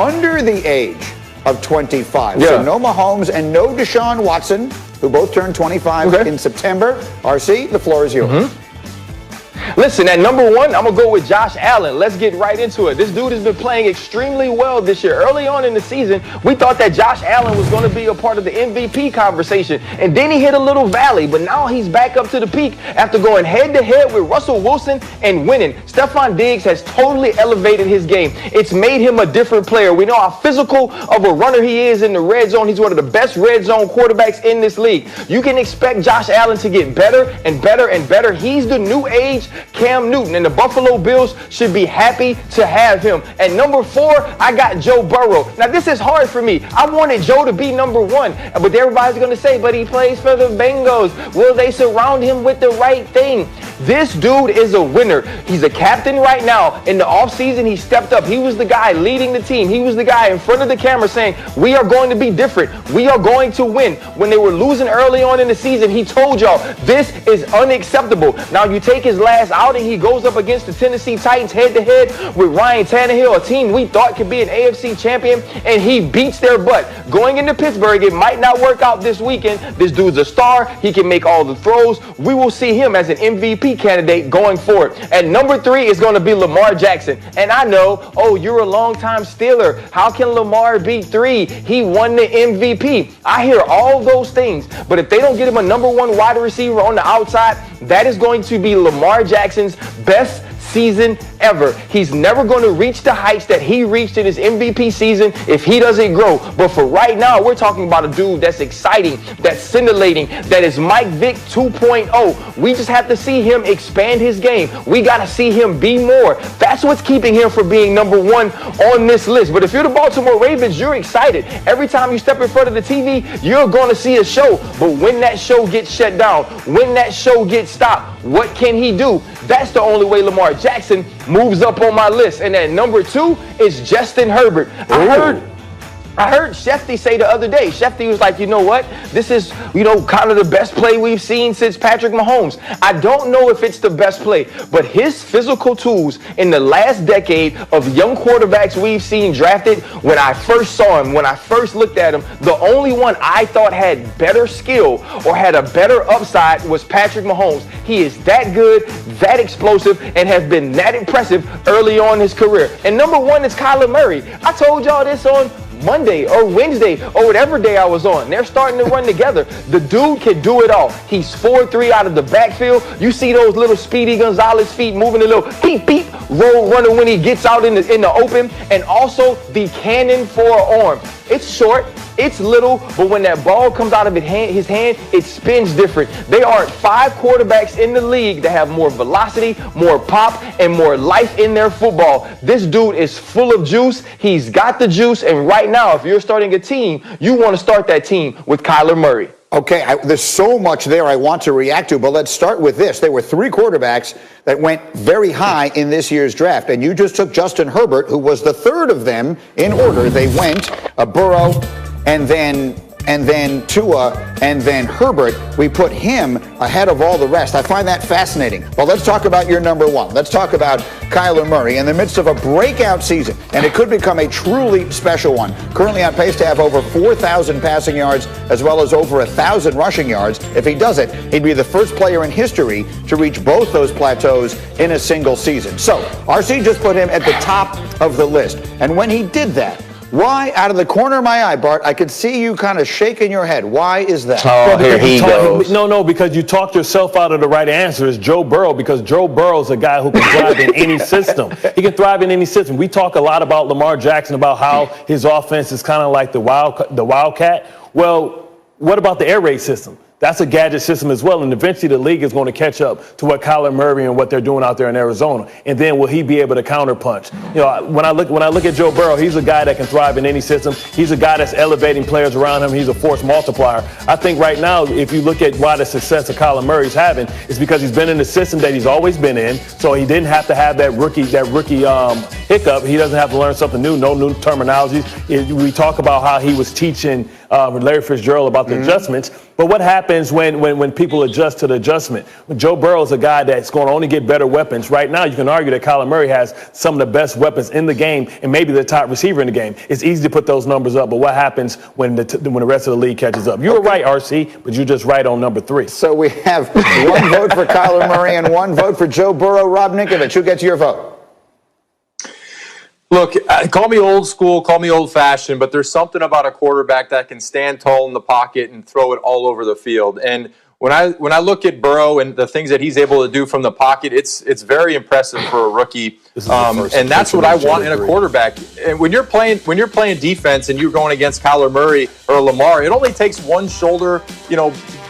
under the age of 25. Yeah. So no Mahomes and no Deshaun Watson, who both turned 25 in September. RC, the floor is yours. Listen, at number one, I'm going to go with Josh Allen. Let's get right into it. This dude has been playing extremely well this year. Early on in the season, we thought that Josh Allen was going to be a part of the MVP conversation. And then he hit a little valley, but now he's back up to the peak after going head-to-head with Russell Wilson and winning. Stephon Diggs has totally elevated his game. It's made him a different player. We know how physical of a runner he is in the red zone. He's one of the best red zone quarterbacks in this league. You can expect Josh Allen to get better and better and better. He's the new age Cam Newton, and the Buffalo Bills should be happy to have him. At number four, I got Joe Burrow. Now, this is hard for me. I wanted Joe to be number one, but everybody's going to say, but he plays for the Bengals. Will they surround him with the right thing? This dude is a winner. He's a captain right now. In the offseason, he stepped up. He was the guy leading the team. He was the guy in front of the camera saying, we are going to be different. We are going to win. When they were losing early on in the season, he told y'all, this is unacceptable. Now, you take his last outing, he goes up against the Tennessee Titans head-to-head with Ryan Tannehill, a team we thought could be an AFC champion, and he beats their butt. Going into Pittsburgh, it might not work out this weekend. This dude's a star. He can make all the throws. We will see him as an MVP candidate going forward. At number three is going to be Lamar Jackson. And I know, oh, you're a longtime Steeler. How can Lamar beat three? He won the MVP. I hear all those things. But if they don't get him a number one wide receiver on the outside, that is going to be Lamar Jackson's best season ever. He's never going to reach the heights that he reached in his MVP season if he doesn't grow. But for right now, we're talking about a dude that's exciting, that's scintillating, that is Mike Vick 2.0. We just have to see him expand his game. We got to see him be more. That's what's keeping him from being number one on this list. But if you're the Baltimore Ravens, you're excited. Every time you step in front of the TV, you're going to see a show. But when that show gets shut down, when that show gets stopped, what can he do? That's the only way Lamar Jackson moves up on my list. And at number two is Justin Herbert. I heard Shefty say the other day, Shefty was like, you know what? This is, kind of the best play we've seen since Patrick Mahomes. I don't know if it's the best play, but his physical tools in the last decade of young quarterbacks we've seen drafted, when I first saw him, when I first looked at him, the only one I thought had better skill or had a better upside was Patrick Mahomes. He is that good, that explosive, and has been that impressive early on in his career. And number one is Kyler Murray. I told y'all this on Monday or Wednesday or whatever day I was on. They're starting to run together. The dude can do it all. He's 4-3 out of the backfield. You see those little Speedy Gonzalez feet moving a little beep beep roll runner when he gets out in the open, and also the cannon for an arm. It's short, it's little, but when that ball comes out of his hand, it spins different. There aren't 5 quarterbacks in the league that have more velocity, more pop, and more life in their football. This dude is full of juice. He's got the juice, and right now, if you're starting a team, you want to start that team with Kyler Murray. Okay, there's so much there I want to react to, but let's start with this. There were 3 quarterbacks that went very high in this year's draft, and you just took Justin Herbert, who was the third of them in order. They went Burrow, and then Tua, and then Herbert. We put him ahead of all the rest. I find that fascinating. But let's talk about your number one. Let's talk about Kyler Murray in the midst of a breakout season, and it could become a truly special one. Currently on pace to have over 4,000 passing yards as well as over 1,000 rushing yards. If he does it, he'd be the first player in history to reach both those plateaus in a single season. So RC just put him at the top of the list. And when he did that, why, out of the corner of my eye, Bart, I could see you kind of shaking your head. Why is that? Oh, here he goes. No, because you talked yourself out of the right answer. It's Joe Burrow, because Joe Burrow's a guy who can thrive in any system. He can thrive in any system. We talk a lot about Lamar Jackson, about how his offense is kind of like the Wildcat. Well, what about the air raid system? That's a gadget system as well, and eventually the league is going to catch up to what Kyler Murray and what they're doing out there in Arizona. And then will he be able to counterpunch? When I look at Joe Burrow, he's a guy that can thrive in any system. He's a guy that's elevating players around him. He's a force multiplier. I think right now, if you look at why the success of Kyler Murray's having, it's because he's been in the system that he's always been in. So he didn't have to have that rookie hiccup. He doesn't have to learn something new, no new terminologies. We talk about how he was teaching Larry Fitzgerald about the adjustments. But what happens when people adjust to the adjustment? When Joe Burrow is a guy that's going to only get better weapons. Right now, you can argue that Kyler Murray has some of the best weapons in the game and maybe the top receiver in the game. It's easy to put those numbers up, but what happens when the rest of the league catches up? You were right, RC, but you're just right on number 3. So we have one vote for Kyler Murray and one vote for Joe Burrow. Rob Ninkovich, who gets your vote? Look, call me old school, call me old fashioned, but there's something about a quarterback that can stand tall in the pocket and throw it all over the field. And when I look at Burrow and the things that he's able to do from the pocket, it's very impressive for a rookie. And that's what I want in a quarterback. And when you're playing defense and you're going against Kyler Murray or Lamar, it only takes one shoulder,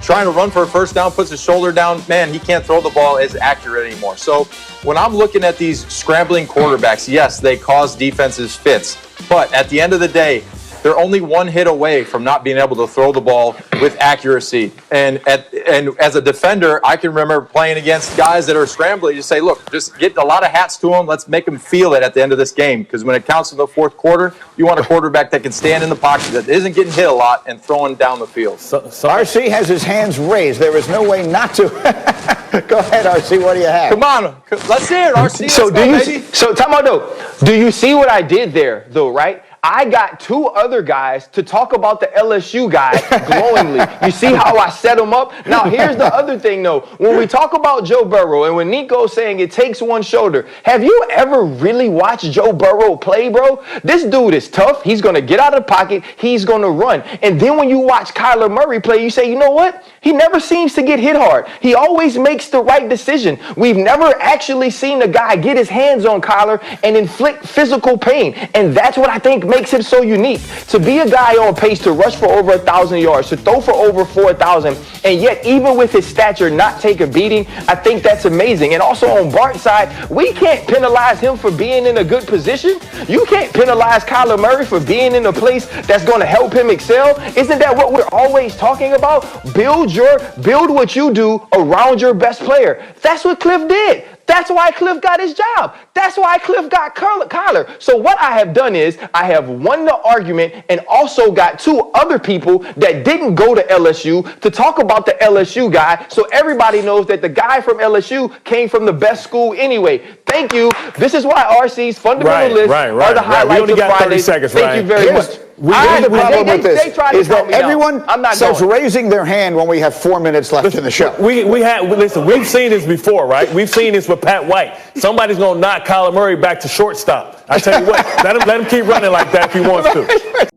trying to run for a first down, puts his shoulder down, man, he can't throw the ball as accurate anymore. So when I'm looking at these scrambling quarterbacks, yes, they cause defenses fits. But at the end of the day, they're only one hit away from not being able to throw the ball with accuracy. And as a defender, I can remember playing against guys that are scrambling. You say, look, just get a lot of hats to them. Let's make them feel it at the end of this game. Because when it counts in the fourth quarter, you want a quarterback that can stand in the pocket, that isn't getting hit a lot, and throwing down the field. So RC has his hands raised. There is no way not to. Go ahead, RC. What do you have? Come on. Let's hear it, RC. So time out, though. Do you see what I did there, though, right? I got 2 other guys to talk about the LSU guy glowingly. You see how I set him up? Now, here's the other thing, though. When we talk about Joe Burrow and when Nico's saying it takes one shoulder, have you ever really watched Joe Burrow play, bro? This dude is tough. He's going to get out of the pocket. He's going to run. And then when you watch Kyler Murray play, you say, you know what? He never seems to get hit hard. He always makes the right decision. We've never actually seen a guy get his hands on Kyler and inflict physical pain. And that's what I think makes him so unique. To be a guy on pace to rush for over 1,000 yards, to throw for over 4,000, and yet even with his stature not take a beating, I think that's amazing. And also on Bart's side, we can't penalize him for being in a good position. You can't penalize Kyler Murray for being in a place that's going to help him excel. Isn't that what we're always talking about? Build what you do around your best player. That's what Cliff did. That's why Cliff got his job. That's why Cliff got Kyler. So what I have done is I have won the argument and also got 2 other people that didn't go to LSU to talk about the LSU guy, so everybody knows that the guy from LSU came from the best school anyway. Thank you. This is why RC's fundamental list are the highlights we only of got 30 Fridays. seconds, Thank you very much. Here's the problem with this is that everyone starts going. raising their hand when we have 4 minutes left in the show. Listen, we've seen this before, right? We've seen this with Pat White. Somebody's going to knock Kyler Murray back to shortstop. I tell you what, let him keep running like that if he wants to.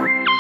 Bye.